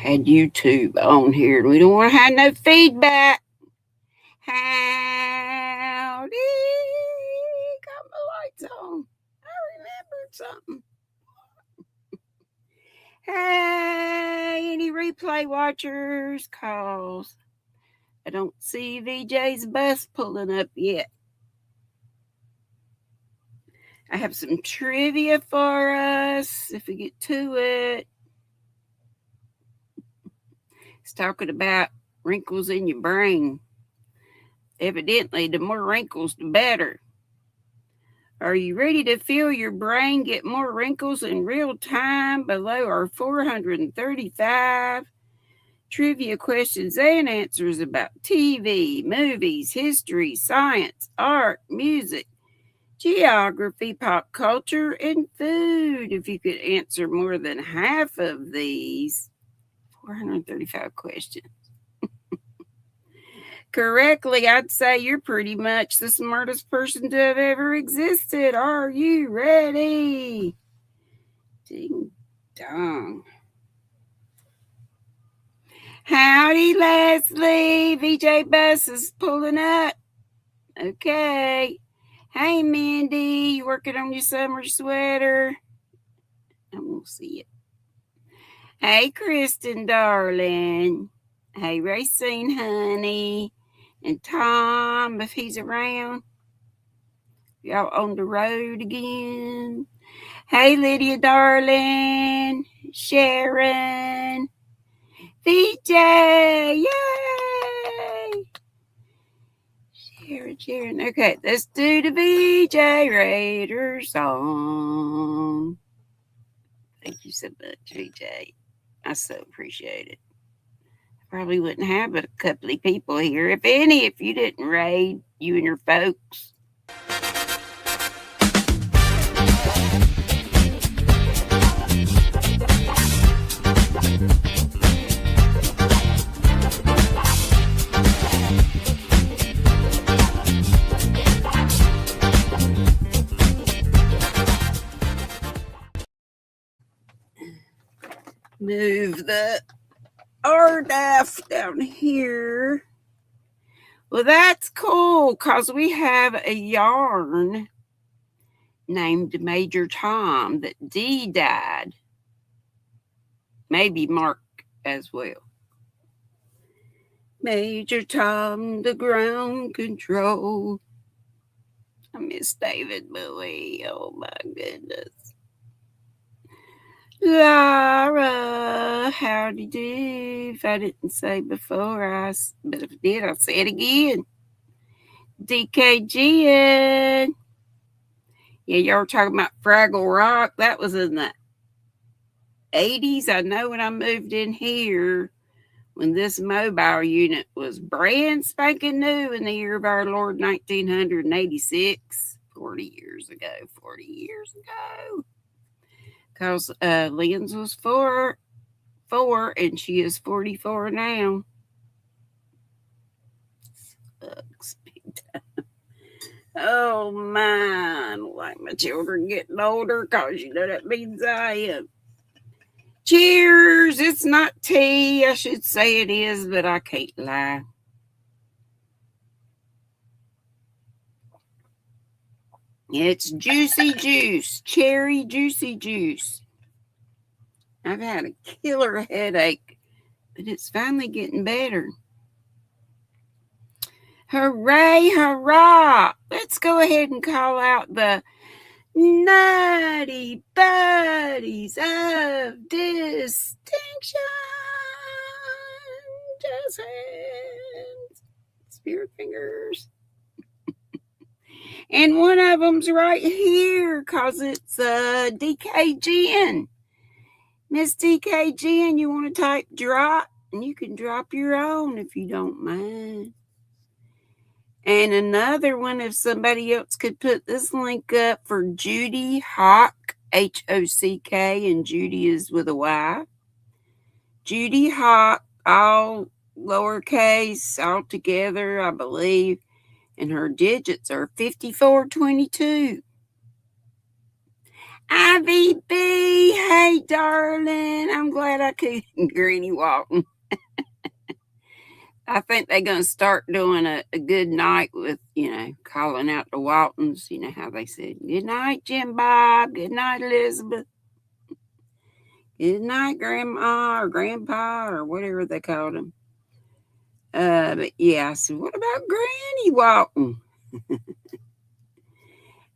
had YouTube on here. We don't want to have no feedback. Howdy. Got my lights on. I remembered something. Hey, any replay watchers? Cause I don't see VJ's bus pulling up yet. I have some trivia for us if we get to it. It's talking about wrinkles in your brain. Evidently, the more wrinkles, the better. Are you ready to feel your brain get more wrinkles in real time below our 435 trivia questions and answers about TV, movies, history, science, art, music, geography, pop culture, and food? If you could answer more than half of these 435 questions correctly, I'd say you're pretty much the smartest person to have ever existed. Are you ready? Ding dong. Howdy, Leslie. VJ Bus is pulling up. Okay. Hey, Mindy. You working on your summer sweater? I won't see it. Hey, Kristen, darling. Hey, Racine, honey. And Tom, if he's around. Y'all on the road again. Hey, Lydia, darling. Sharon. VJ. Yay. Sharon. Okay, let's do the VJ Raider song. Thank you so much, VJ. I so appreciate it. Probably wouldn't have but a couple of people here, if any, if you didn't raid, you and your folks. Move the RDAF down here. Well, that's cool because we have a yarn named Major Tom that Dee died. Maybe Mark as well. Major Tom, the ground control. I miss David Bowie. Oh my goodness. Laura, howdy do. If I didn't say before, but if I did, I'll say it again. DKGN. Yeah, y'all were talking about Fraggle Rock. That was in the 80s. I know when I moved in here, when this mobile unit was brand spanking new in the year of our Lord 1986. 40 years ago. Because Lynn's was four, and she is 44 now. Sucks big time. Oh, man. Like my children getting older, because you know that means I am. Cheers. It's not tea. I should say it is, but I can't lie. It's juicy juice, cherry juicy juice. I've had a killer headache, but it's finally getting better. Hooray, hurrah! Let's go ahead and call out the Nutty Buddies of Distinction. Just hands, spirit fingers. And one of them's right here because it's DKGN. Miss DKGN, you want to type drop? And you can drop your own if you don't mind. And another one, if somebody else could put this link up for Judy Hock, Hock, and Judy is with a Y. Judy Hock, all lowercase, all together, I believe. And her digits are 5422. Ivy B, hey darling, I'm glad I could Granny Walton. I think they're going to start doing a good night with, calling out the Waltons. You know how they said, good night, Jim Bob. Good night, Elizabeth. Good night, Grandma or Grandpa or whatever they called them. But yeah, I said, what about Granny Walton?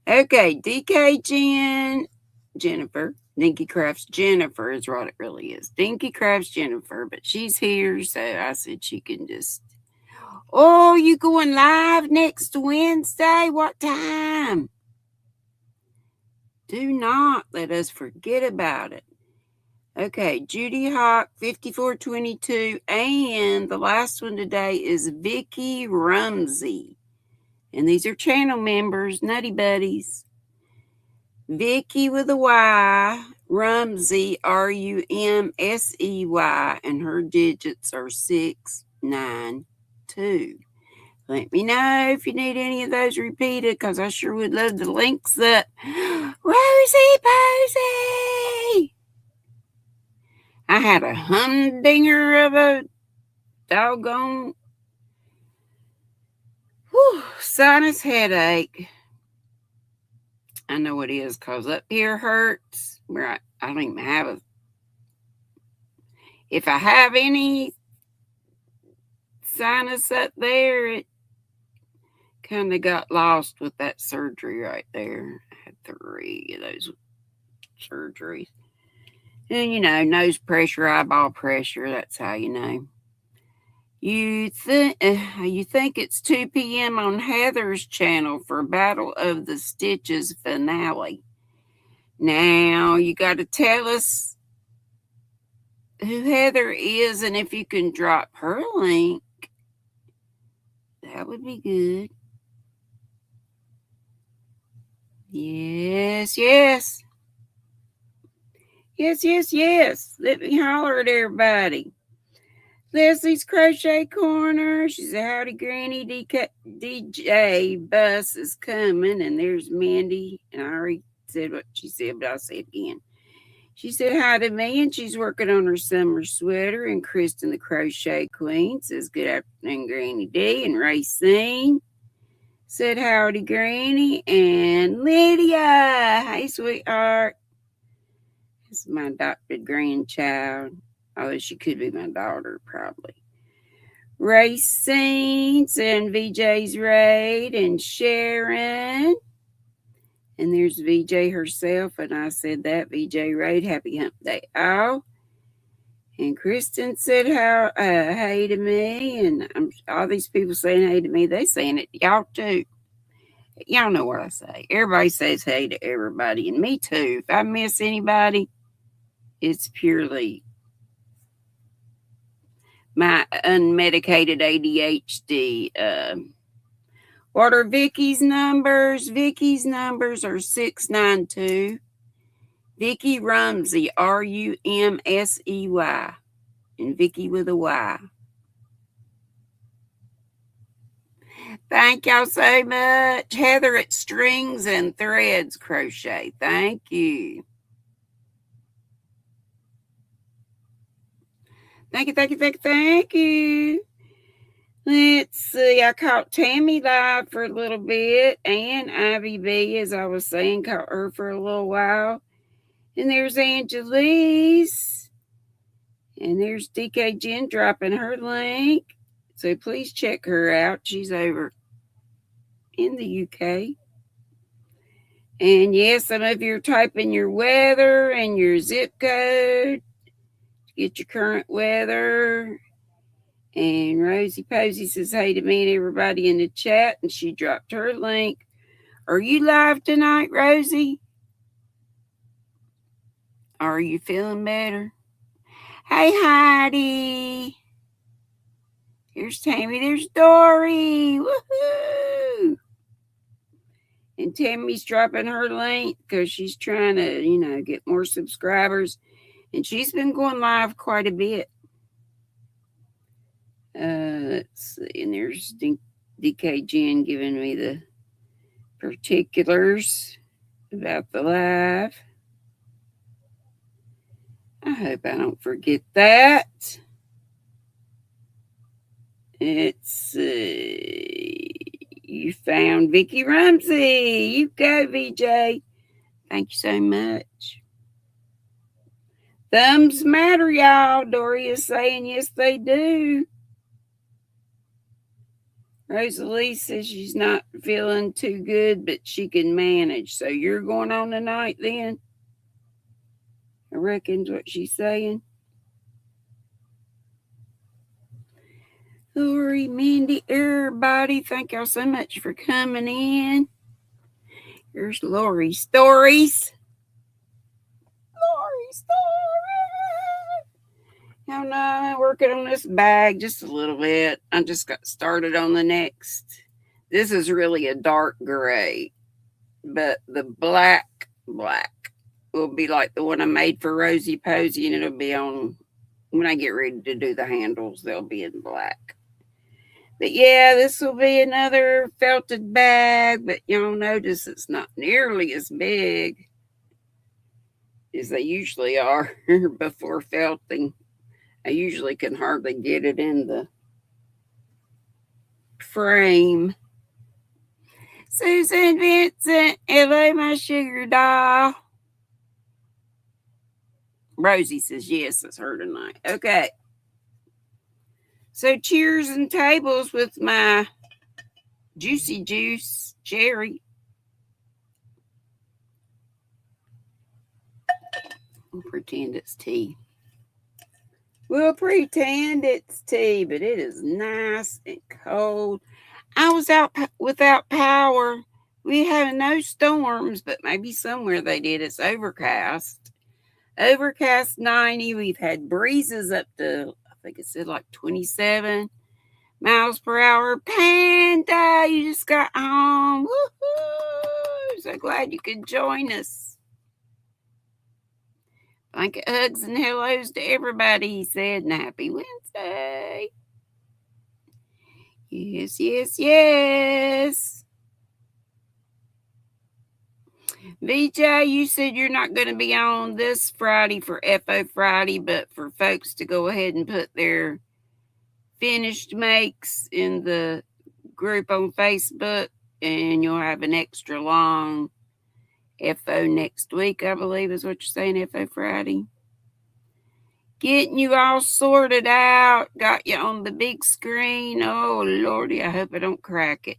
Okay, DK Jennifer. Dinky Crafts Jennifer is what it really is. Dinky Crafts Jennifer, but she's here, so I said she can just. Oh, you going live next Wednesday? What time? Do not let us forget about it. Okay, Judy Hawk, 5422, and the last one today is Vicky Rumsey. And these are channel members, Nutty Buddies. Vicky with a Y, Rumsey, RUMSEY, and her digits are 692. Let me know if you need any of those repeated, because I sure would love the links up. Rosie Posey! I had a humdinger of a doggone sinus headache. I know it is, because up here hurts. Where I don't even have a. If I have any sinus up there, it kind of got lost with that surgery right there. I had 3 of those surgeries. And nose pressure, eyeball pressure, that's how you know. You think it's 2 p.m. on Heather's channel for Battle of the Stitches finale. Now, you got to tell us who Heather is, and if you can drop her link, that would be good. Yes. Yes. Let me holler at everybody. Leslie's Crochet Corner. She said, howdy, Granny. DJ bus is coming. And there's Mandy. And I already said what she said, but I'll say it again. She said hi to me, and she's working on her summer sweater. And Kristen, the Crochet Queen, says, good afternoon, Granny D. And Racine said, howdy, Granny. And Lydia, hey, sweetheart. This is my adopted grandchild. Oh, she could be my daughter, probably. Racines and VJ's Raid and Sharon. And there's VJ herself. And I said that, VJ Raid, happy hump day. Oh. And Kristen said hey to me. And all these people saying hey to me, they saying it to y'all too. Y'all know what I say. Everybody says hey to everybody. And me too. If I miss anybody, it's purely my unmedicated ADHD. What are Vicky's numbers? Vicky's numbers are 692. Vicky Rumsey, RUMSEY. And Vicky with a Y. Thank y'all so much. Heather at Strings and Threads Crochet. Thank you. Thank you. Let's see. I caught Tammy live for a little bit, and Ivy B, as I was saying, caught her for a little while. And there's Angelise. And there's DK Jen dropping her link. So please check her out. She's over in the UK. And yes, some of you are typing your weather and your zip code. Get your current weather. And Rosie Posey says hey to me and everybody in the chat. And she dropped her link. Are you live tonight, Rosie? Are you feeling better? Hey, Heidi. Here's Tammy. There's Dory. Woohoo! And Tammy's dropping her link because she's trying to, get more subscribers. And she's been going live quite a bit. Let's see. And there's DK Jen giving me the particulars about the live. hope I don't forget that. It's you found Vicky Rumsey. You go, VJ. Thank you so much. Thumbs matter, y'all. Dory is saying yes, they do. Rosalie says she's not feeling too good, but she can manage. So you're going on tonight then? I reckon's what she's saying. Lori, Mindy, everybody, thank y'all so much for coming in. Here's Lori's stories. Lori's story. Y'all know I'm working on this bag just a little bit. I just got started on the next. This is really a dark gray, but the black will be like the one I made for Rosie Posey, and it'll be on when I get ready to do the handles. They'll be in black. But yeah, this will be another felted bag, but y'all notice it's not nearly as big as they usually are before felting. I usually can hardly get it in the frame. Susan Vincent, hello, my sugar doll. Rosie says yes, it's her tonight. Okay. So cheers and tables with my juicy juice cherry. We'll pretend it's tea. We'll pretend it's tea, but it is nice and cold. I was out without power. We had no storms, but maybe somewhere they did. It's overcast. Overcast 90. We've had breezes up to, I think it said like 27 miles per hour. Panda, you just got home. Woohoo! So glad you could join us. Blanket hugs and hellos to everybody, he said, and happy Wednesday. Yes, yes, yes. VJ, you said you're not going to be on this Friday for FO Friday, but for folks to go ahead and put their finished makes in the group on Facebook, and you'll have an extra long FO next week, I believe is what you're saying, FO Friday. Getting you all sorted out, got you on the big screen. Oh, Lordy, I hope I don't crack it.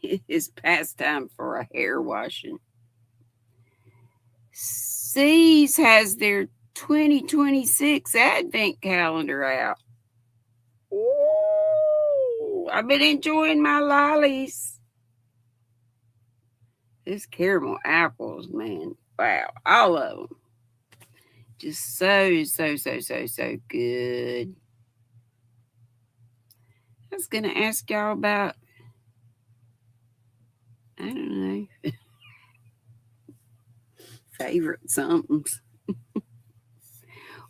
It is past time for a hair washing. C's has their 2026 Advent calendar out. Ooh, I've been enjoying my lollies. This caramel apples, man. Wow, all of them. Just so good. I was going to ask y'all about, I don't know, favorite somethings.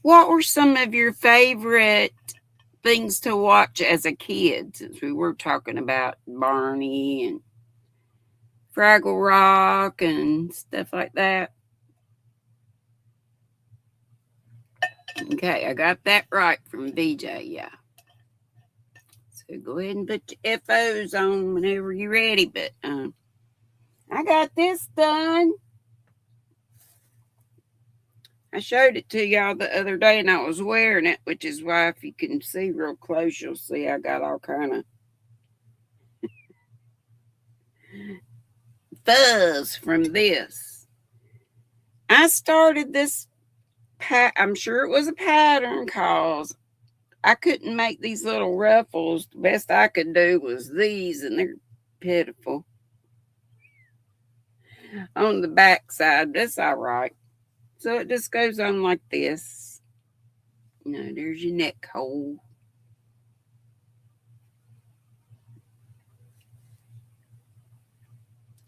What were some of your favorite things to watch as a kid, since we were talking about Barney and Fraggle Rock and stuff like that? Okay, I got that right from VJ, yeah. So go ahead and put your FOs on whenever you're ready, but I got this done. I showed it to y'all the other day, and I was wearing it, which is why if you can see real close, you'll see I got all kind of fuzz from this. I started this, I'm sure it was a pattern, cause I couldn't make these little ruffles. The best I could do was these, and they're pitiful. On the back side, that's all right. So it just goes on like this. You know, there's your neck hole.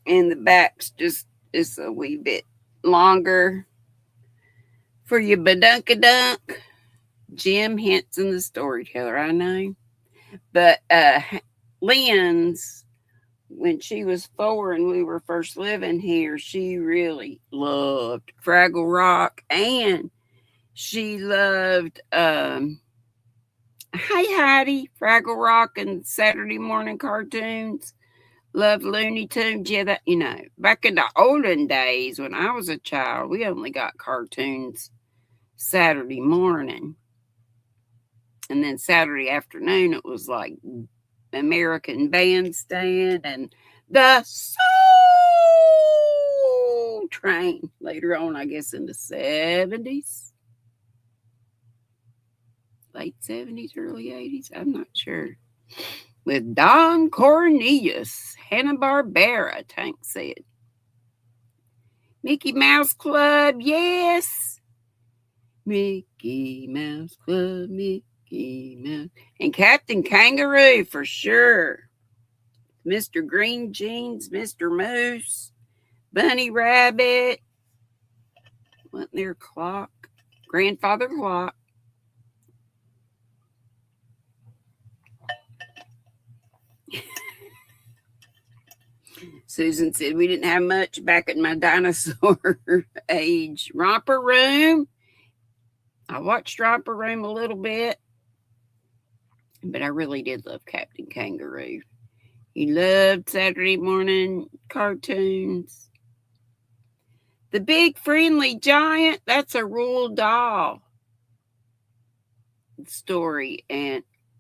And the back's just a wee bit longer for your badunkadunk. Jim Henson, the storyteller, I know. But Lynn's when she was 4 and we were first living here, she really loved Fraggle Rock, and she loved Hey Heidi, Fraggle Rock, and Saturday morning cartoons. Loved Looney Tunes. Yeah, that, back in the olden days when I was a child, we only got cartoons Saturday morning. And then Saturday afternoon, it was like American Bandstand and the Soul Train. Later on, I guess in the 70s. Late 70s, early 80s. I'm not sure. With Don Cornelius, Hanna-Barbera, Tank said. Mickey Mouse Club, yes. Mickey Mouse Club, Mickey Mouse. And Captain Kangaroo, for sure. Mr. Green Jeans, Mr. Moose, Bunny Rabbit. Wasn't there a clock? Grandfather Clock. Susan said we didn't have much back in my dinosaur age. Romper Room. I watched Romper Room a little bit, but I really did love Captain Kangaroo. He loved Saturday morning cartoons. The Big Friendly Giant, that's a Roald Dahl story.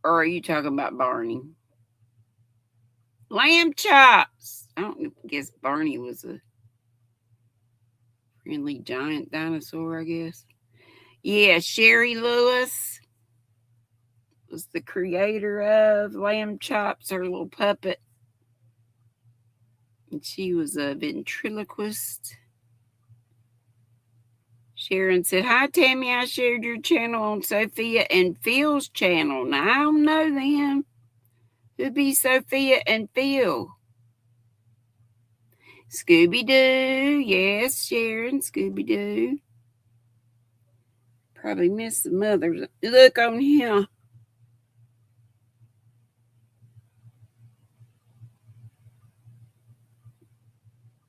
Or are you talking about Barney? Lamb Chops. I don't guess Barney was a friendly giant dinosaur, I guess. Yeah, Sherry Lewis was the creator of Lamb Chops, her little puppet. And she was a ventriloquist. Sharon said, hi, Tammy. I shared your channel on Sophia and Phil's channel. Now, I don't know them. Who'd be Sophia and Phil? Scooby-Doo. Yes, Sharon, Scooby-Doo. Probably missed some others. Look on here.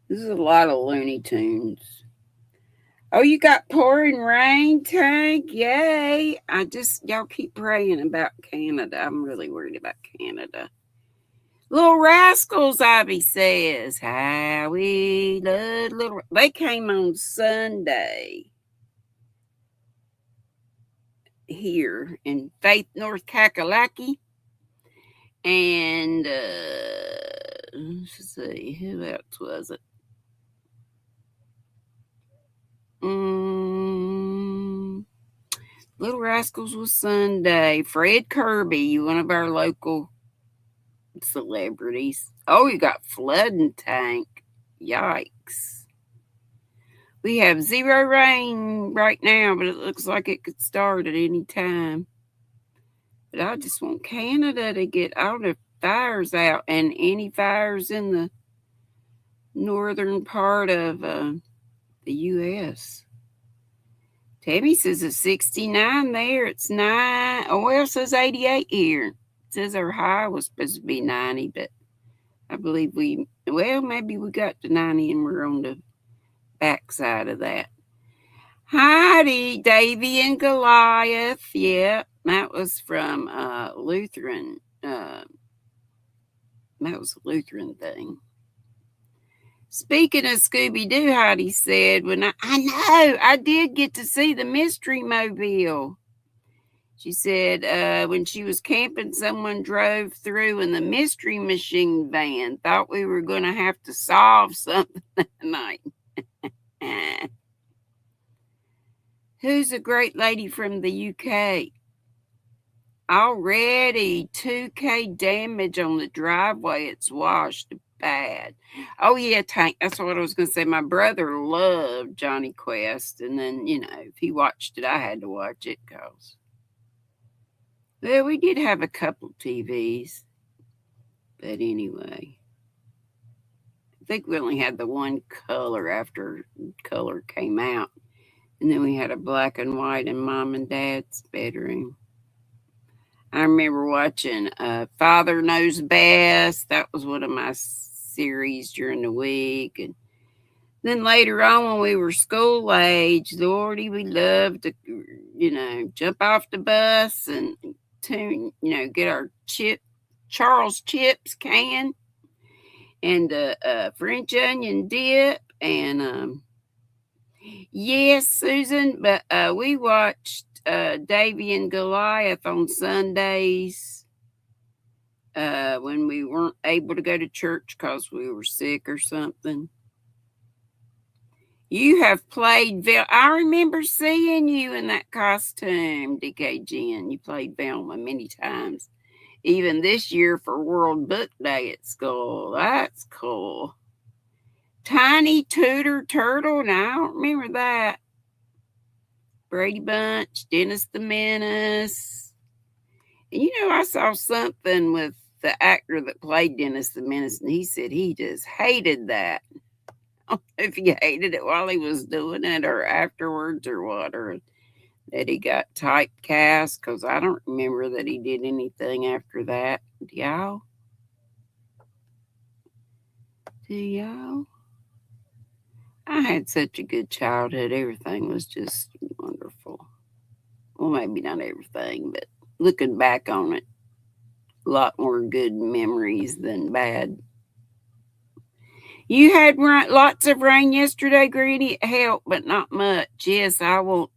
This is a lot of Looney Tunes. Oh, you got pouring rain, Tank? Yay. Y'all keep praying about Canada. I'm really worried about Canada. Little Rascals, Ivy says. How we love Little. They came on Sunday here in Faith, North Kakalaki. And let's see, who else was it? Little Rascals was Sunday. Fred Kirby, one of our local celebrities. Oh, you got flooding, Tank. Yikes. We have 0 rain right now, but it looks like it could start at any time. But I just want Canada to get all the fires out, and any fires in the northern part of the U.S. Tammy says it's 69 there. It's 9. Oh, well, it says 88 here. It says our high was supposed to be 90, but I believe maybe we got to 90 and we're on the backside of that. Heidi, Davy and Goliath. Yeah, that was from Lutheran. That was a Lutheran thing. Speaking of Scooby-Doo, Heidi said, I know, I did get to see the Mystery Mobile. She said when she was camping, someone drove through in the Mystery Machine van. Thought we were going to have to solve something that night. Who's a great lady from the UK? Already 2K damage on the driveway. It's washed bad. Oh, yeah, Tank. That's what I was going to say. My brother loved Johnny Quest. And then, if he watched it, I had to watch it because, well, we did have a couple TVs. But anyway, I think we only had the one color after color came out. And then we had a black and white in Mom and Dad's bedroom. I remember watching Father Knows Best. That was one of my series during the week. And then later on, when we were school age, Lordy, we loved to, jump off the bus and get our Charles chips can and French onion dip. And yes, Susan, but we watched Davy and Goliath on Sundays when we weren't able to go to church because we were sick or something. You have played I remember seeing you in that costume, DK Jen. You played Velma many times, even this year for World Book Day at school. That's cool. Tiny Tudor Turtle. Now, I don't remember that. Brady Bunch, Dennis the Menace. And I saw something with the actor that played Dennis the Menace, and he said he just hated that. I don't know if he hated it while he was doing it or afterwards or what, or that he got typecast, because I don't remember that he did anything after that. Do y'all? I had such a good childhood. Everything was just wonderful. Well, maybe not everything, but looking back on it, a lot more good memories than bad. You had lots of rain yesterday, Granny. It helped, but not much. Yes, I don't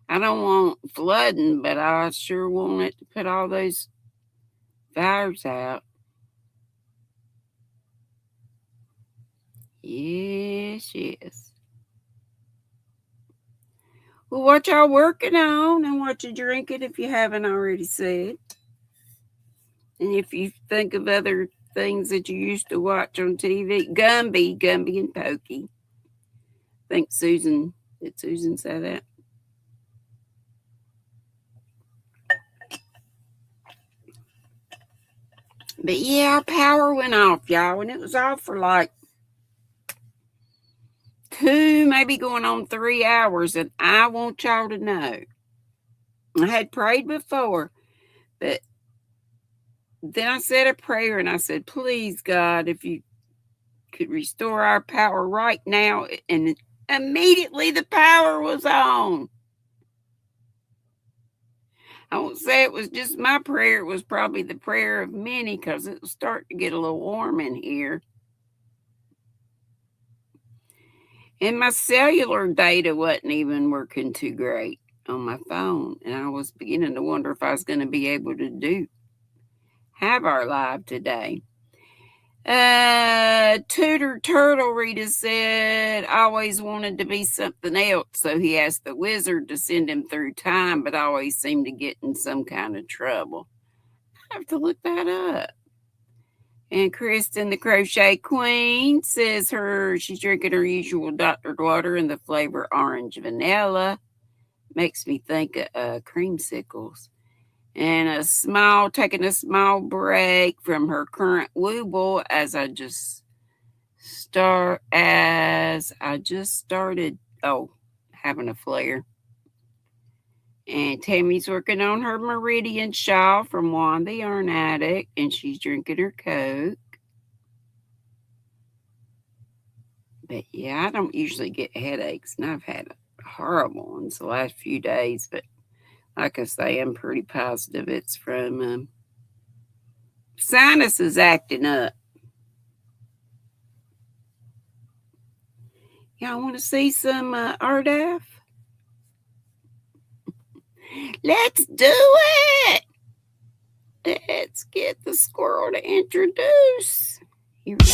want flooding, but I sure want it to put all those fires out. Yes. Well, what y'all working on and what you drinking if you haven't already said. And if you think of other things that you used to watch on TV, Gumby and Pokey. I think did Susan say that? But yeah, our power went off, y'all, and it was off for like 2, maybe going on 3 hours. And I want y'all to know, I had prayed before, but then I said a prayer and I said, please, God, if you could restore our power right now. And immediately the power was on. I won't say it was just my prayer. It was probably the prayer of many, because it was starting to get a little warm in here. And my cellular data wasn't even working too great on my phone. And I was beginning to wonder if I was going to be able to have our live today. Tudor Turtle, Rita said, always wanted to be something else, so he asked the wizard to send him through time, but always seemed to get in some kind of trouble. I have to look that up. And Kristen, the Crochet Queen, says she's drinking her usual doctored water in the flavor orange vanilla. Makes me think of creamsicles. And taking a small break from her current wooble as I just started having a flare. And Tammy's working on her Meridian shawl from Juan the Yarn Addict, and she's drinking her Coke. But yeah, I don't usually get headaches, and I've had horrible ones the last few days, but like I say, I'm pretty positive it's from sinuses acting up. Y'all want to see some RDF? Let's do it! Let's get the squirrel to introduce. Here we go.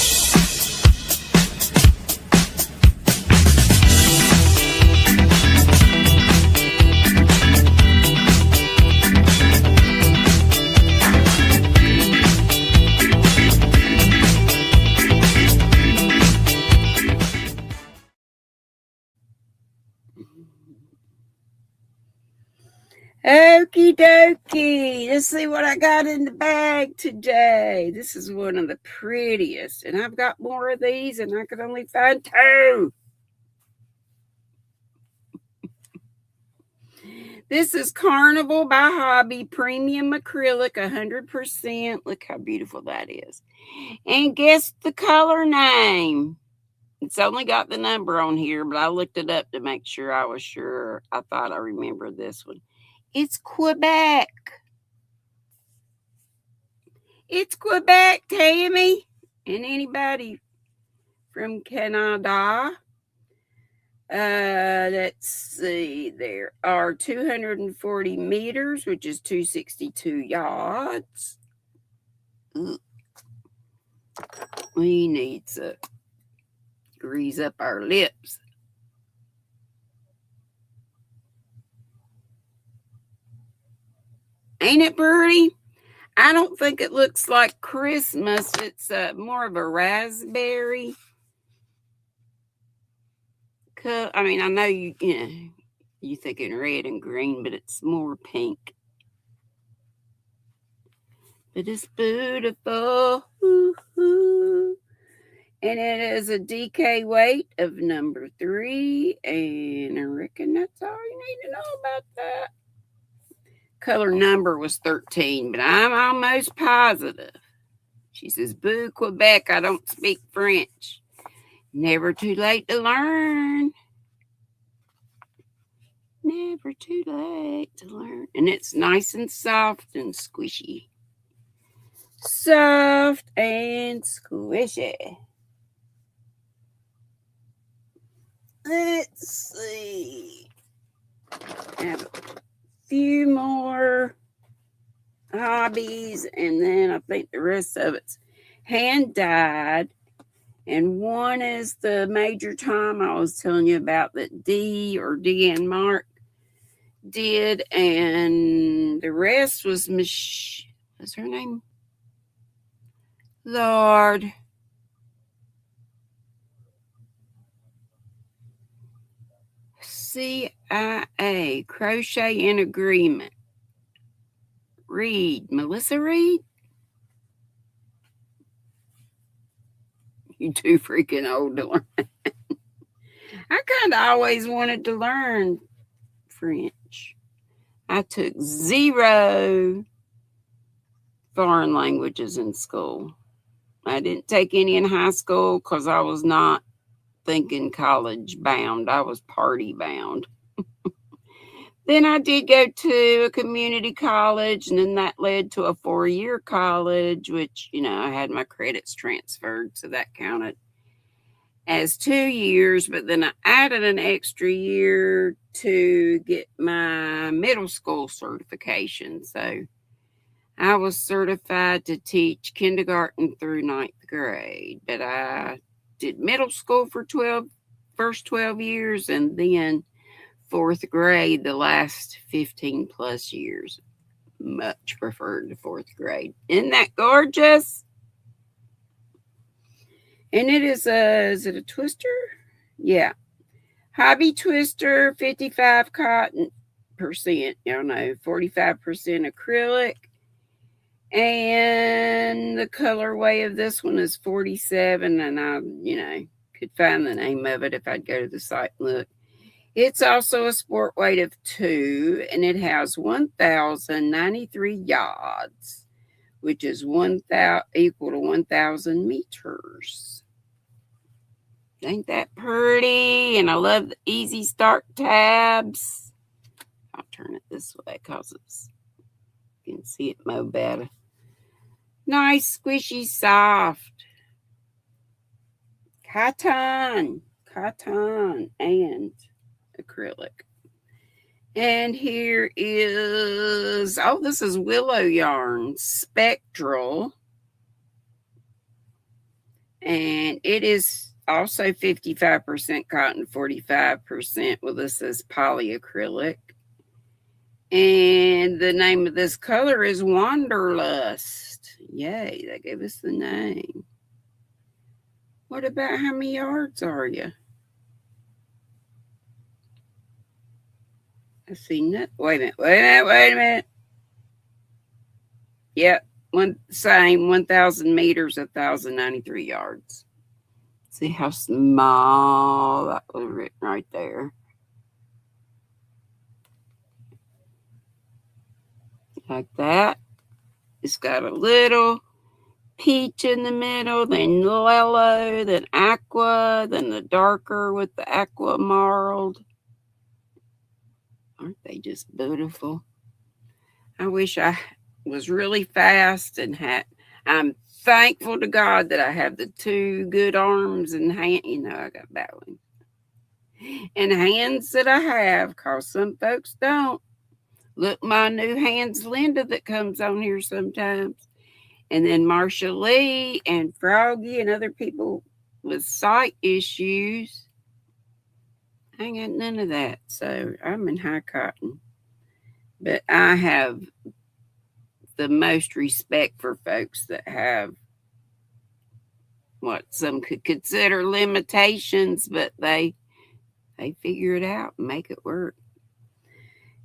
Okie dokie. Let's see what I got in the bag today. This is one of the prettiest, and I've got more of these, and I could only find 2. This is Carnival by Hobby Premium Acrylic, 100%. Look how beautiful that is. And guess the color name. It's only got the number on here, but I looked it up to make sure I was sure. I thought I remembered this one. It's Quebec. It's Quebec, Tammy. And anybody from Canada. Let's see. There are 240 meters, which is 262 yards. Ugh. We need to grease up our lips. Ain't it pretty? I don't think it looks like Christmas. It's more of a raspberry. I mean, I know you thinking red and green, but it's more pink. But it's beautiful. Ooh. And it is a DK weight of number 3. And I reckon that's all you need to know about that. Color number was 13, but I'm almost positive. She says, boo, Quebec, I don't speak French. Never too late to learn. Never too late to learn. And it's nice and soft and squishy. Soft and squishy. Let's see. I have a few more hobbies, and then I think the rest of it's hand dyed. And one is the Major Tom I was telling you about that Dee and Mark did, and the rest was what's her name? Lord. CIA, Crochet in Agreement. Reed, Melissa Reed? You too freaking old to learn. I kind of always wanted to learn French. I took 0 foreign languages in school. I didn't take any in high school because I was not thinking college bound. I was party bound. Then I did go to a community college, and then that led to a 4-year college, which, I had my credits transferred, so that counted as 2 years. But then I added an extra year to get my middle school certification. So I was certified to teach kindergarten through 9th grade, but I did middle school for first 12 years, and then 4th grade the last 15 plus years. Much preferred to 4th grade. Isn't that gorgeous? And it is is it a twister? Yeah. Hobby twister, 55 cotton percent, 45% acrylic. And the colorway of this one is 47, and I, could find the name of it if I'd go to the site and look. It's also a sport weight of 2, and it has 1,093 yards, which is equal to 1,000 meters. Ain't that pretty? And I love the easy start tabs. I'll turn it this way because you can see it more better. Nice, squishy, soft. Cotton, and acrylic. And here is, this is willow yarn, spectral. And it is also 55% cotton, 45%. Well, this is polyacrylic. And the name of this color is Wanderlust. Yay, they gave us the name. What about how many yards are you? I see nothing. Wait a minute. Yep, same 1,000 meters, 1,093 yards. See how small that was written right there. like that. It's got a little peach in the middle, then yellow, then aqua, then the darker with the aqua marled. Aren't they just beautiful? I wish I was really fast and I'm thankful to God that I have the two good arms and hand. I got battling and hands that I have, cause some folks don't. Look, my new hands, Linda, that comes on here sometimes, and then Marsha Lee and Froggy and other people with sight issues. I ain't got none of that, so I'm in high cotton. But I have the most respect for folks that have what some could consider limitations, but they figure it out and make it work.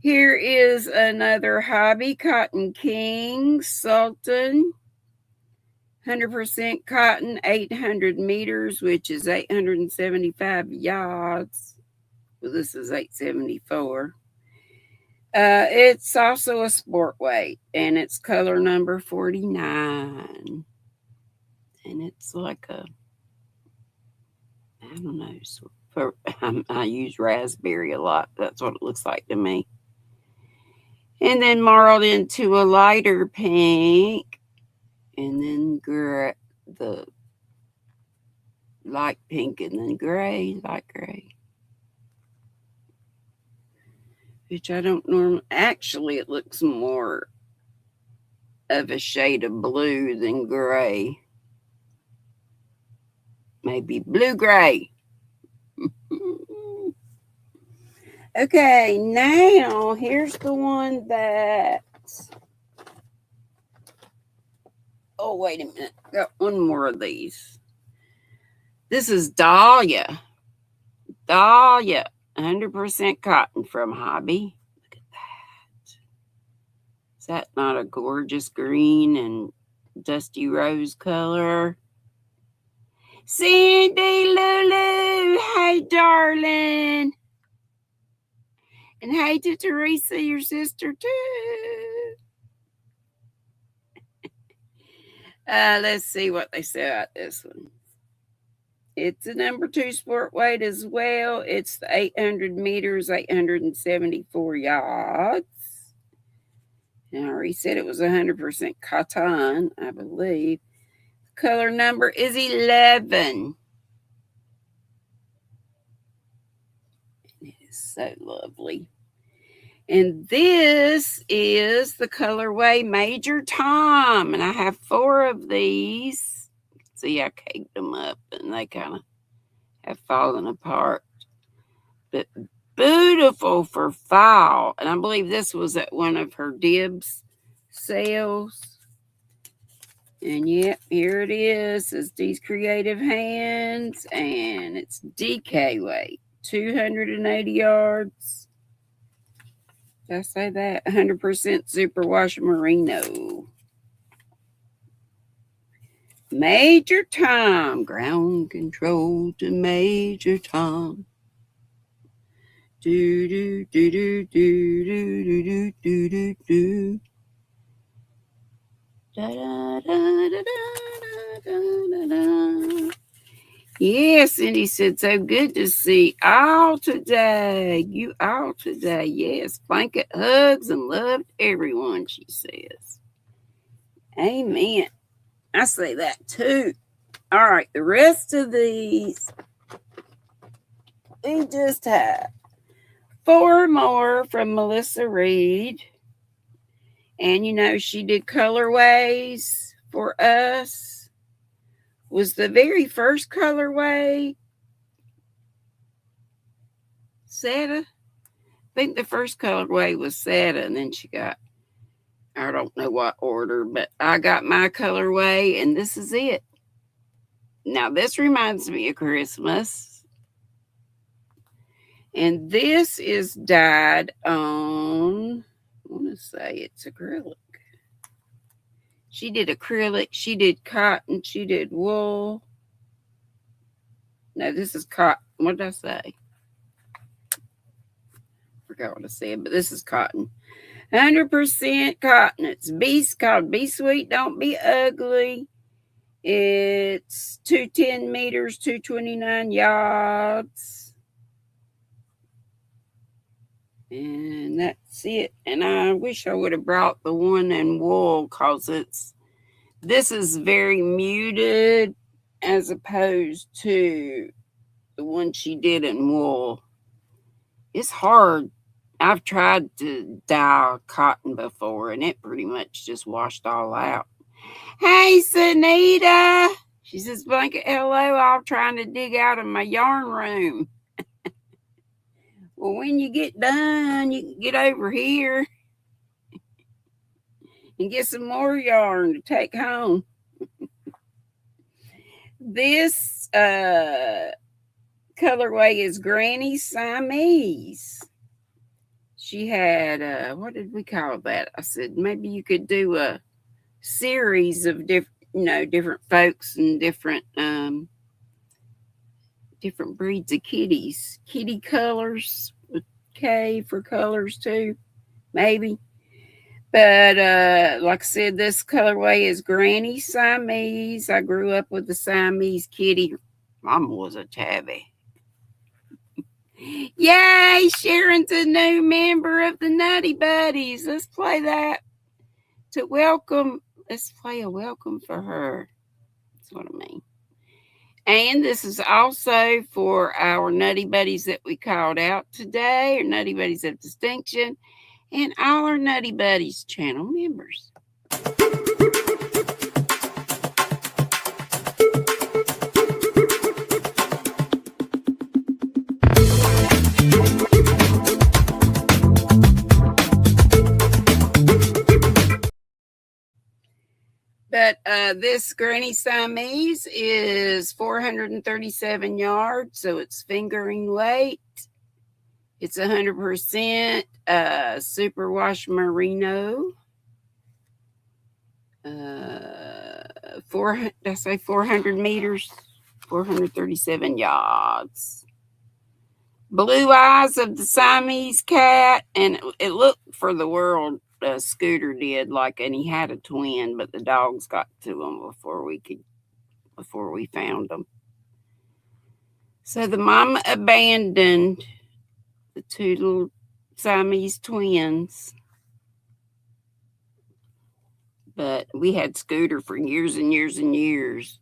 Here is another hobby, Cotton King Sultan. 100% cotton, 800 meters, which is 875 yards. Well, this is 874. It's also a sport weight, and it's color number 49. And it's like I don't know, I use raspberry a lot. That's what it looks like to me. And then marled into a lighter pink, and then gray, the light pink, and then gray, light gray. Which I don't normally, actually it looks more of a shade of blue than gray. Maybe blue-gray. Okay, now here's the one that... Oh, wait a minute. Got one more of these. This is Dahlia. Dahlia. 100% cotton from Hobby. Look at that. Is that not a gorgeous green and dusty rose color? Cindy Lulu. Hey, darling. And hey to Teresa, your sister, too. Let's see what they say about this one. It's a number 2 sport weight as well. It's the 800 meters, 874 yards. And I already said it was 100% cotton, I believe. Color number is 11. It is so lovely. And this is the colorway Major Tom. And I have 4 of these. See, I caked them up and they kind of have fallen apart. But beautiful for fall. And I believe this was at one of her Dibs sales. And yep, here it is. It's Dee's Creative Hands. And it's DK weight. 280 yards. Did I say that? 100% superwash merino. Major Tom. Ground control to Major Tom. Do do do do do do do do do do. Da da da da da da da da. Yes, Cindy said, so good to see all today. You all today. Yes, blanket hugs and love to everyone, she says. Amen. I say that too. All right, the rest of these, we just have 4 more from Melissa Reed. And she did colorways for us. Was the very first colorway Seta? I think the first colorway was Seta, and then she got, I don't know what order, but I got my colorway, and this is it. Now, this reminds me of Christmas. And this is dyed on, I want to say it's acrylic. She did acrylic, she did cotton, she did wool. No, this is cotton. What did I say? Forgot what I said, but this is cotton. 100% cotton. It's called Be Sweet, Don't Be Ugly. It's 210 meters, 229 yards. And that's it. And I wish I would have brought the one in wool, because this is very muted as opposed to the one she did in wool. It's hard. I've tried to dye cotton before, and it pretty much just washed all out. Hey, Sunita. She says, Blanket, hello. I'm trying to dig out of my yarn room. Well, when you get done, you can get over here and get some more yarn to take home. This colorway is Granny Siamese. She had, what did we call that? I said, maybe you could do a series of different folks and different breeds of kitties. Kitty colors with K for colors too, maybe. But like I said, this colorway is Granny Siamese. I grew up with the Siamese kitty. Mama was a tabby. Yay! Sharon's a new member of the Nutty Buddies. Let's play that to welcome. Let's play a welcome for her. That's what I mean. And this is also for our Nutty Buddies that we called out today, or Nutty Buddies of Distinction, and all our Nutty Buddies channel members. But this Granny Siamese is 437 yards, so it's fingering weight. It's 100% superwash merino. 400 meters, 437 yards. Blue eyes of the Siamese cat, and it looked for the world. Scooter did, and he had a twin, but the dogs got to him before we found them. So the mama abandoned the two little Siamese twins, but we had Scooter for years and years and years.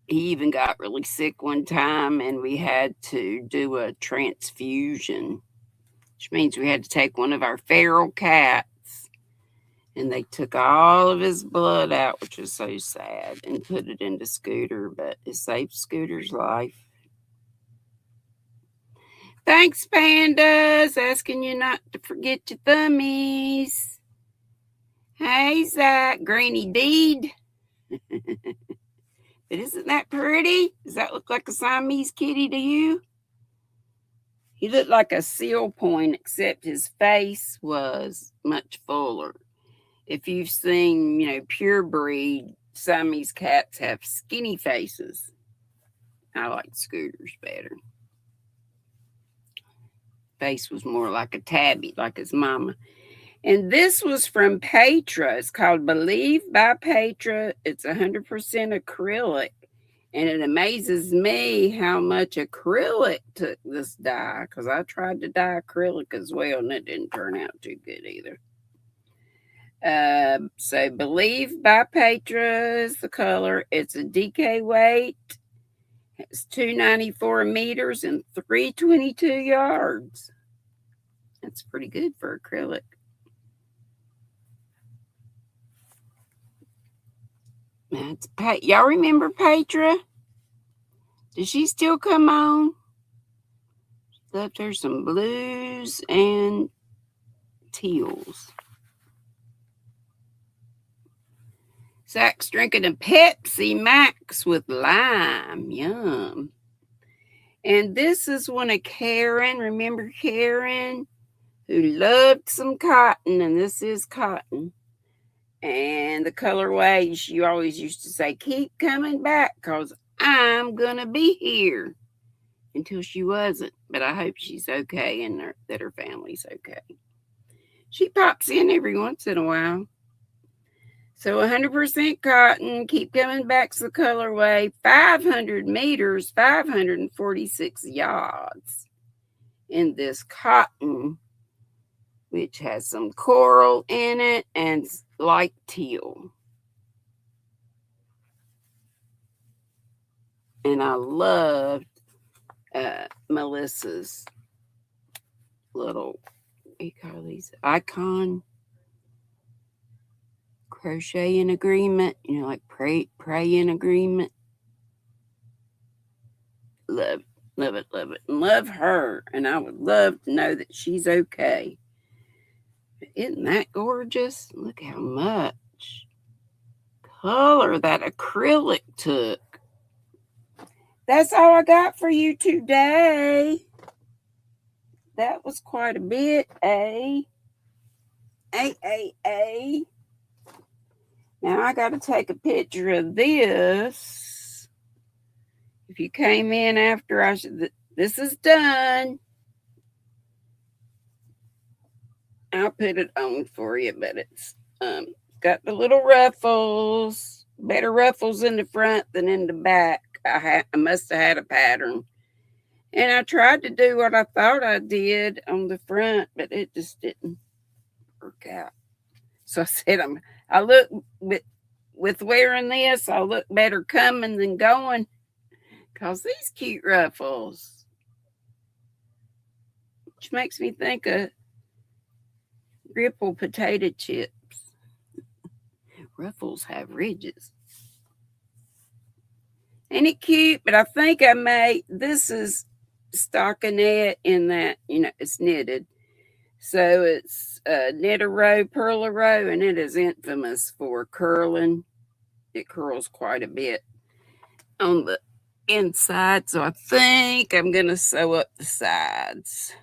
He even got really sick one time, and we had to do a transfusion, which means we had to take one of our feral cats, and they took all of his blood out, which was so sad, and put it into Scooter, but it saved Scooter's life. Thanks, pandas. Asking you not to forget your thummies. Hey, Zach. GrannyDee. But isn't that pretty? Does that look like a Siamese kitty to you? He looked like a seal point, except his face was much fuller. If you've seen, pure breed Siamese cats have skinny faces. I like Scooter's better. Face was more like a tabby, like his mama. And this was from Petra. It's called Believe by Petra. It's 100% acrylic. And it amazes me how much acrylic took this dye, because I tried to dye acrylic as well, and it didn't turn out too good either. So Believe by Petra is the color. It's a DK weight. It's 294 meters and 322 yards. That's pretty good for acrylic. Y'all remember Petra? Does she still come on? She left her some blues and teals. Zach's drinking a Pepsi Max with lime. Yum. And this is one of Karen. Remember Karen? Who loved some cotton. And this is cotton. And the colorway, she always used to say, keep coming back, because I'm going to be here. Until she wasn't. But I hope she's okay, and that her family's okay. She pops in every once in a while. So 100% cotton, keep coming back to the colorway, 500 meters, 546 yards in this cotton, which has some coral in it and light teal. And I loved Melissa's little, what do you call these? Icon crochet in agreement, like pray in agreement. Love it, and love her. And I would love to know that she's okay. Isn't that gorgeous? Look how much color that acrylic took. That's all I got for you today. That was quite a bit, eh? Now I got to take a picture of this. If you came in after this is done. I'll put it on for you, but it's got the little ruffles. Better ruffles in the front than in the back. I must have had a pattern. And I tried to do what I thought I did on the front, but it just didn't work out. So I said, I look with wearing this, I look better coming than going. Because these cute ruffles, which makes me think of Ripple potato chips. Ruffles have ridges. Ain't it cute? But I think I made, this is stockinette in that, it's knitted. So it's knit a row, purl a row, and it is infamous for curling. It curls quite a bit on the inside. So I think I'm going to sew up the sides.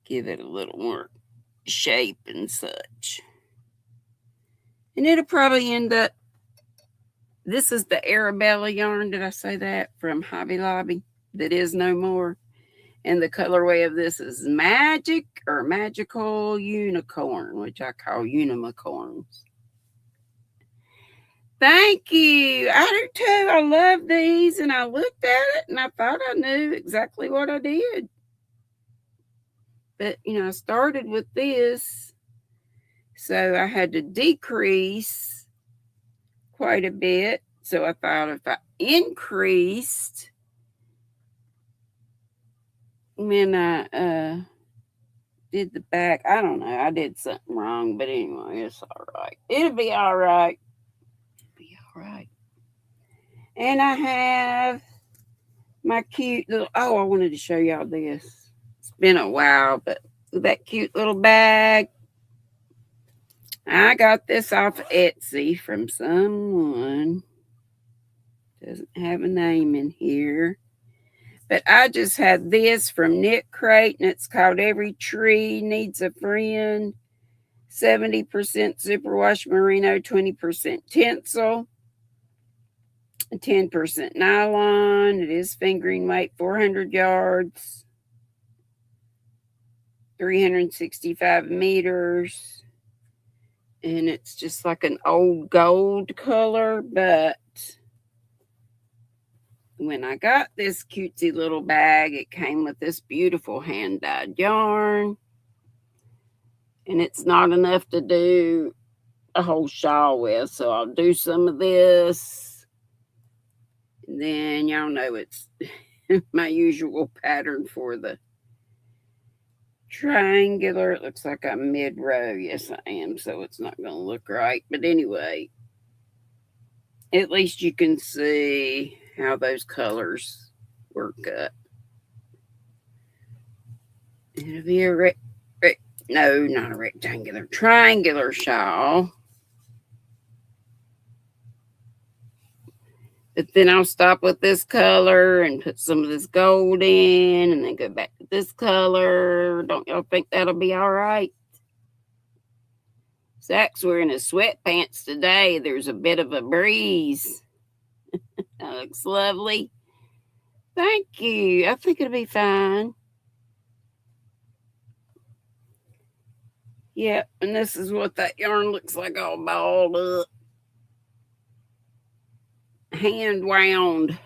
Give it a little more shape and such. And it'll probably end up, this is the Arabella yarn, did I say that? From Hobby Lobby, that is no more. And the colorway of this is Magic or Magical Unicorn, which I call Unicorns. Thank you. I do too. I love these. And I looked at it and I thought I knew exactly what I did. But, I started with this. So I had to decrease quite a bit. So I thought if I increased when I did the back, I don't know. I did something wrong. But anyway, it's all right. It'll be all right. And I have my cute little, I wanted to show y'all this. It's been a while, but that cute little bag. I got this off of Etsy from someone. Doesn't have a name in here. But I just had this from Knit Crate, and it's called Every Tree Needs a Friend. 70% superwash merino, 20% tencel, 10% nylon. It is fingering weight, 400 yards, 365 meters. And it's just like an old gold color, but when I got this cutesy little bag, it came with this beautiful hand-dyed yarn. And it's not enough to do a whole shawl with, so I'll do some of this. And then y'all know it's my usual pattern for the triangular. It looks like I'm mid-row. Yes, I am, so it's not going to look right. But anyway, at least you can see how those colors work up. It'll be a no, not a rectangular, triangular shawl. But then I'll stop with this color and put some of this gold in and then go back to this color. Don't y'all think that'll be all right? Zach's wearing his sweatpants today. There's a bit of a breeze. That looks lovely. Thank you. I think it'll be fine. Yep, and this is what that yarn looks like, all balled up. Hand wound.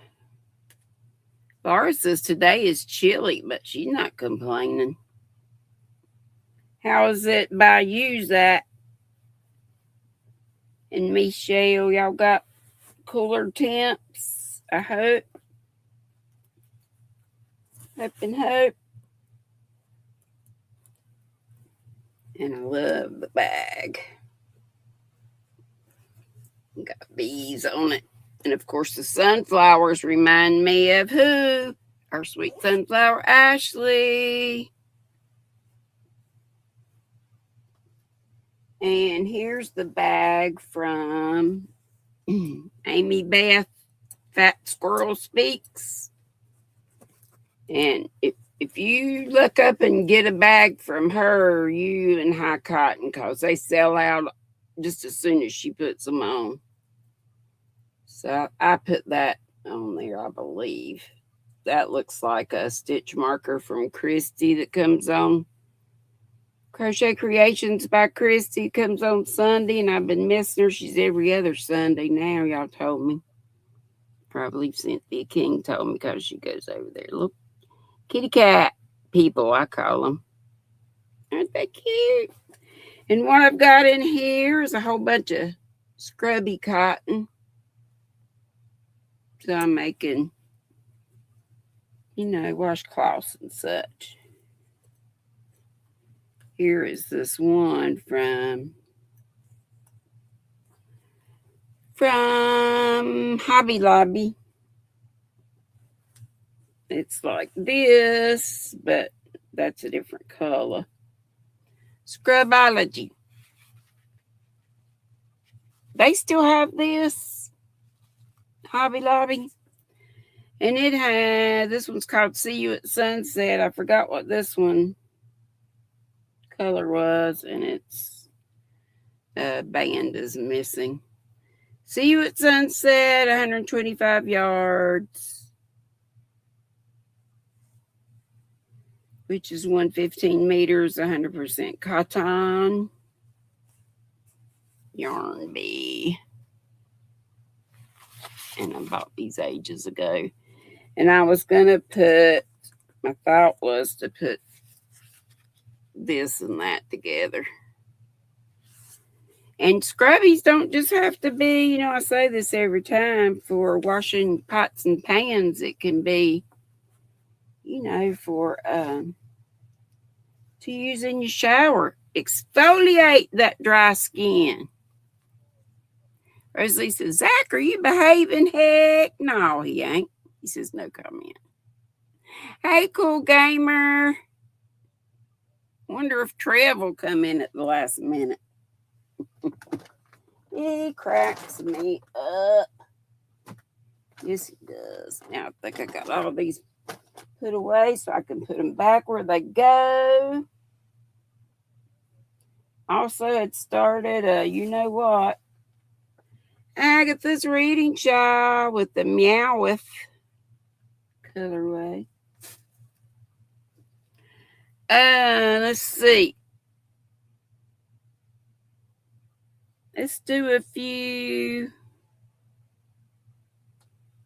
Laura says today is chilly, but she's not complaining. How is it by you, Zach? And Michelle, y'all got cooler temps, I hope. Hope and hope. And I love the bag. Got bees on it. And of course, the sunflowers remind me of who? Our sweet sunflower, Ashley. And here's the bag from Amy Beth, Fat Squirrel Speaks. And if you look up and get a bag from her, you and High Cotton, because they sell out just as soon as she puts them on. So I put that on there, I believe. That looks like a stitch marker from Christy that comes on. Crochet Creations by Christy comes on Sunday, and I've been missing her. She's every other Sunday now, y'all told me. Probably Cynthia King told me because she goes over there. Look, kitty cat people, I call them. Aren't they cute? And what I've got in here is a whole bunch of scrubby cotton. So I'm making, washcloths and such. Here is this one from Hobby Lobby. It's like this, but that's a different color. Scrubology. They still have this, Hobby Lobby. And it had, this one's called See You at Sunset. I forgot what this one color was, and its band is missing. See You at Sunset, 125 yards, which is 115 meters, 100% cotton. Yarn Bee. And I bought these ages ago. And I was going to put, my thought was to put this and that together. And scrubbies don't just have to be, I say this every time, for washing pots and pans. It can be, for to use in your shower. Exfoliate that dry skin. Rosalie says, Zach, are you behaving? Heck no, he ain't. He says, no comment. Hey, Cool Gamer. Wonder if Trev will come in at the last minute. He cracks me up. Yes, he does. Now I think I got all these put away so I can put them back where they go. Also, it started a, Agatha's Reading Shawl with the Meowth colorway. Let's see. Let's do a few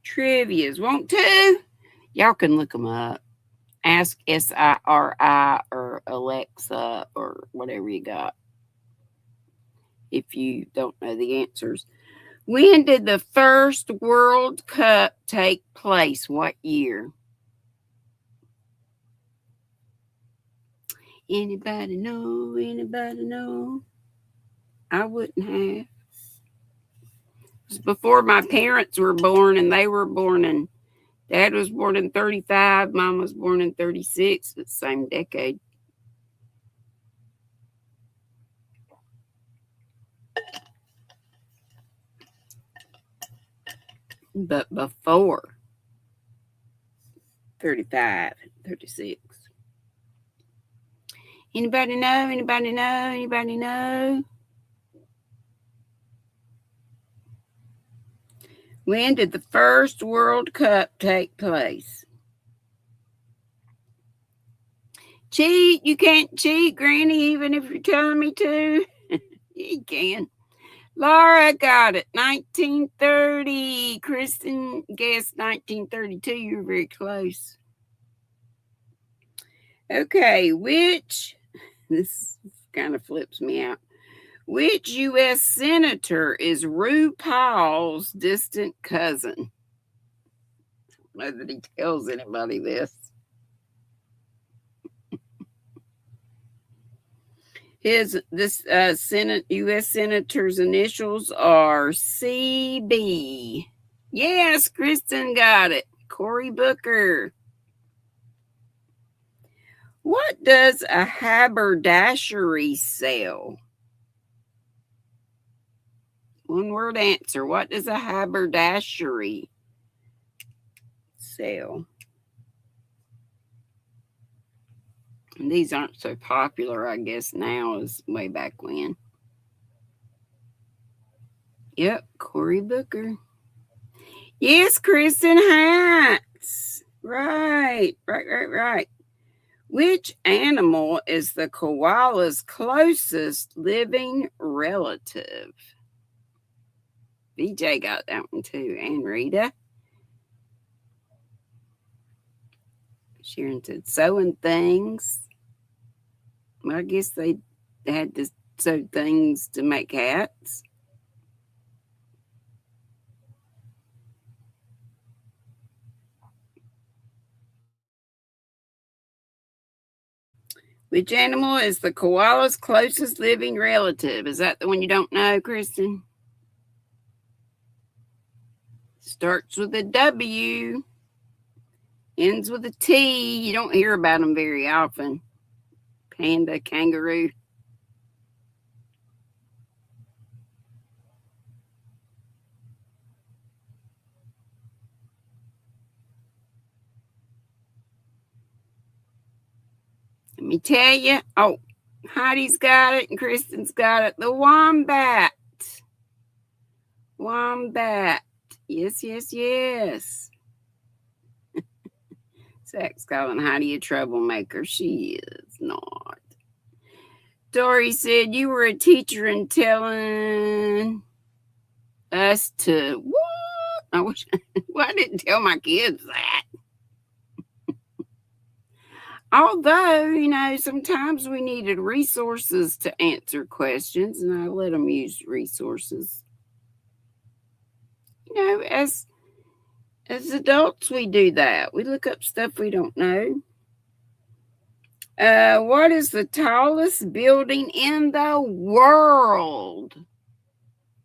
trivias. Want to? Y'all can look them up. Ask SIRI or Alexa or whatever you got if you don't know the answers. When did the first World Cup take place? What year? Anybody know? Anybody know? I wouldn't have. It was before my parents were born, and they were born in, Dad was born in 35, Mom was born in 36, the same decade. But before 35, 36. Anybody know? Anybody know? Anybody know? When did the first World Cup take place? Cheat. You can't cheat, Granny, even if you're telling me to. You can. Laura got it. 1930. Kristen guessed 1932. You were very close. Okay, this kind of flips me out. Which U.S. senator is RuPaul's distant cousin? I don't know that he tells anybody this. U.S. senator's initials are CB. Yes, Kristen got it. Cory Booker. What does a haberdashery sell? One word answer. What does a haberdashery sell? And these aren't so popular, I guess, now as way back when. Yep, Cory Booker. Yes, Kristen, hats. Right. Which animal is the koala's closest living relative? BJ got that one too, and Rita. Sharon said sewing things. Well, I guess they had to sew things to make hats. Which animal is the koala's closest living relative? Is that the one you don't know, Kristen? Starts with a W, ends with a T. You don't hear about them very often. Panda, kangaroo. Let me tell you. Oh, Heidi's got it and Kristen's got it. The wombat. Wombat. Yes. Zach's calling Heidi a troublemaker. She is not. Dory said you were a teacher and telling us to what? I wish I didn't tell my kids that. Although, sometimes we needed resources to answer questions, and I let them use resources. As adults, we do that. We look up stuff we don't know. What is the tallest building in the world?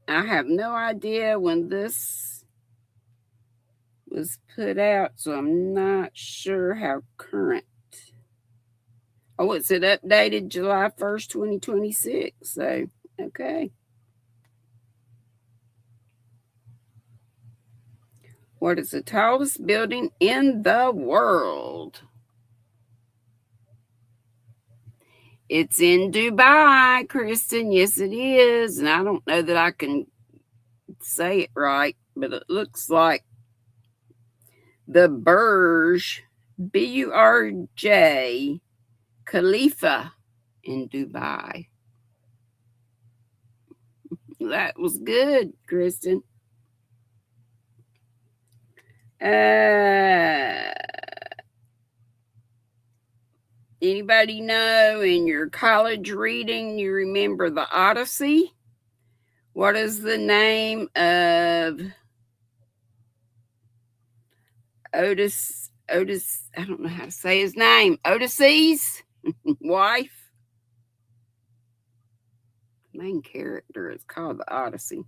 I have no idea when this was put out, so I'm not sure how current. Oh, it's updated July 1st, 2026. So, okay. What is the tallest building in the world? It's in Dubai, Kristen. Yes, it is. And I don't know that I can say it right, but it looks like the Burj, Burj Khalifa in Dubai. That was good, Kristen. Anybody know in your college reading you remember the Odyssey? What is the name of Otis, I don't know how to say his name. Odysseus' wife. Main character is called the Odyssey.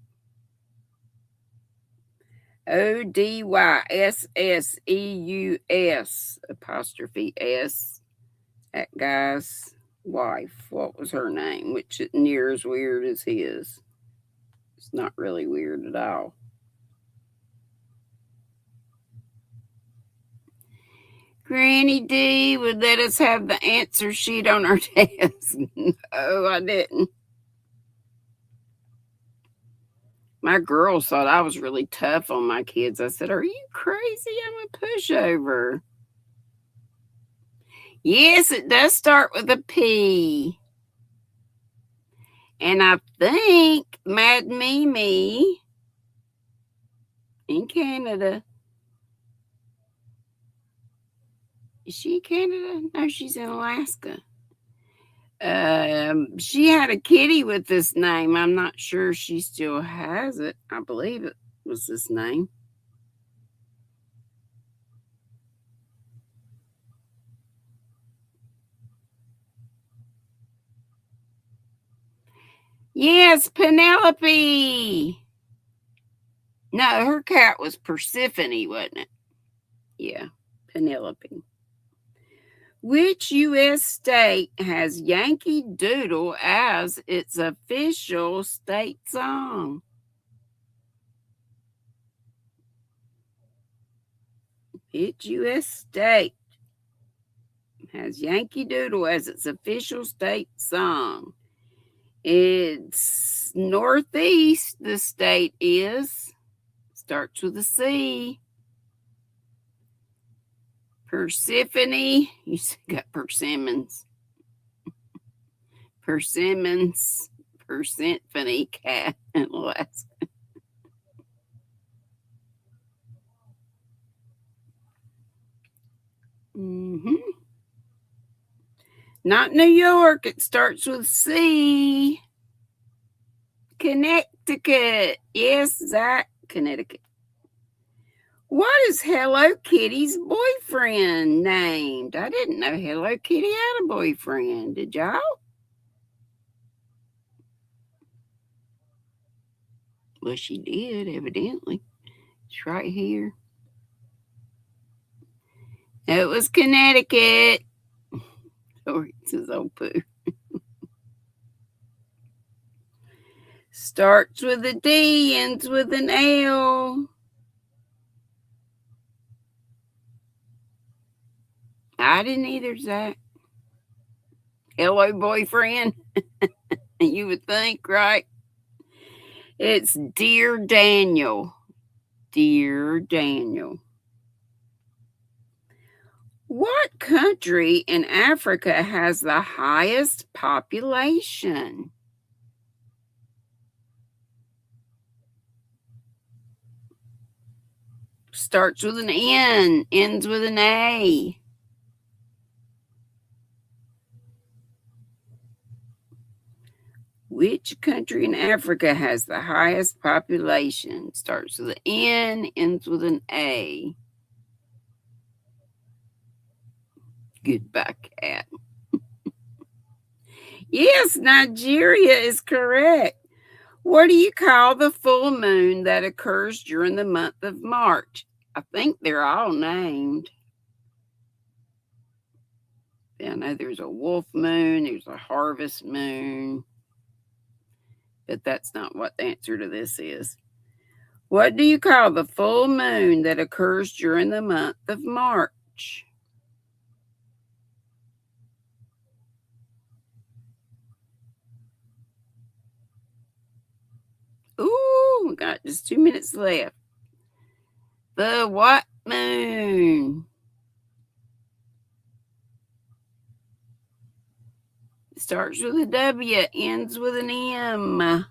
Odysseus apostrophe S. That guy's wife. What was her name? Which is near as weird as his. It's not really weird at all. GrannyDee would let us have the answer sheet on our test. No, I didn't. My girls thought I was really tough on my kids. I said, "Are you crazy? I'm a pushover." Yes, it does start with a P. And I think Mad Mimi in Canada. Is she in Canada? No, she's in Alaska. She had a kitty with this name. I'm not sure she still has it. I believe it was this name. Yes, Penelope. No, her cat was Persephone, wasn't it? Yeah, Penelope. Which U.S. state has Yankee Doodle as its official state song? Which U.S. state has Yankee Doodle as its official state song? It's Northeast, the state is. Starts with a C. Persephone. You got persimmons. Persimmons. Persephone cat in Alaska. Mm-hmm. Not New York. It starts with C. Connecticut. Yes, Zach, Connecticut. What is Hello Kitty's boyfriend named? I didn't know Hello Kitty had a boyfriend. Did y'all? Well, she did, evidently. It's right here. It was Connecticut. Oh, it's his old poo. Starts with a D, ends with an L. I didn't either, Zach. Hello, boyfriend. You would think, right? It's Dear Daniel. Dear Daniel. What country in Africa has the highest population? Starts with an N, ends with an A. Which country in Africa has the highest population? Starts with an N, ends with an A. Goodbye, cat. Yes, Nigeria is correct. What do you call the full moon that occurs during the month of March? I think they're all named. I know there's a wolf moon, there's a harvest moon, but that's not what the answer to this is. What do you call the full moon that occurs during the month of March? Ooh, we got just 2 minutes left. The what moon? It starts with a W, ends with an M.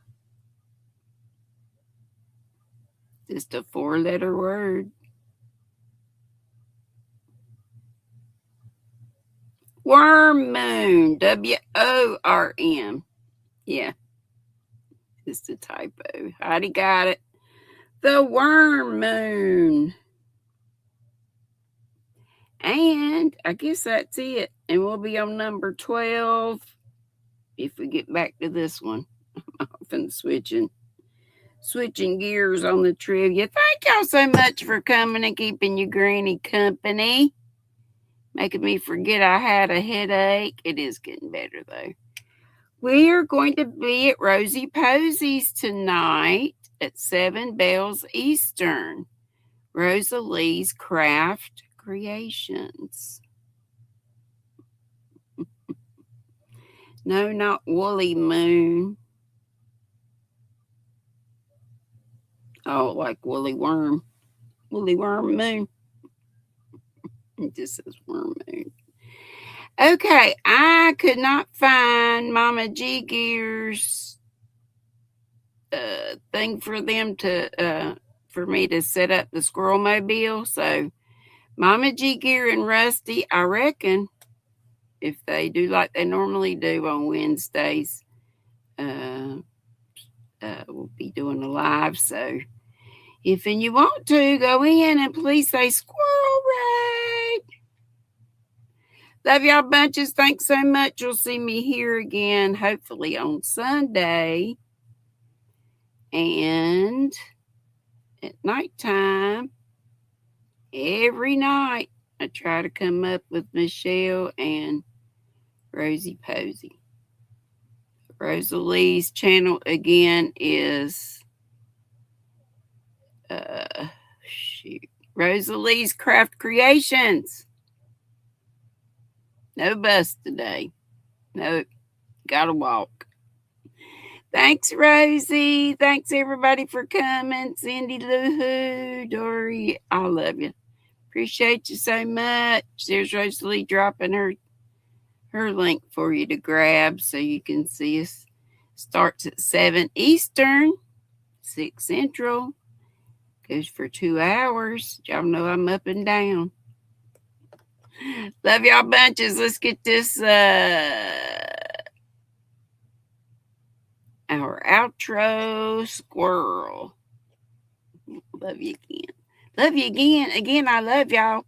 Just a 4-letter word. Worm moon. WORM. Yeah, just a typo. Heidi got it. The worm moon. And I guess that's it. And we'll be on number 12 if we get back to this one. I'm often switching gears on the trivia. Thank y'all so much for coming and keeping your granny company. Making me forget I had a headache. It is getting better though. We are going to be at Rosie Posey's tonight at 7 bells Eastern. Rosalie's Craft Creations. No, not Woolly Moon. Oh, like Woolly Worm. Woolly Worm Moon. It just says Worm Moon. Okay, I could not find Mama G Gear's thing for them to for me to set up the squirrel mobile. So Mama G Gear and Rusty, I reckon, if they do like they normally do on Wednesdays, we'll be doing a live. So if and you want to go in and please say squirrel raid. Love y'all bunches. Thanks so much. You'll see me here again, hopefully on Sunday. And at nighttime, every night, I try to come up with Michelle and Rosie Posey. Rosalie's channel again is Rosalie's Craft Creations. No bus today. No, gotta walk. Thanks, Rosie. Thanks, everybody, for coming. Cindy Lou Who, Dory, I love you. Appreciate you so much. There's Rosalie dropping her link for you to grab so you can see us. Starts at 7 Eastern, 6 Central. Goes for 2 hours. Y'all know I'm up and down. Love y'all bunches. Let's get this our outro squirrel. Love you again. Love you again. Again, I love y'all.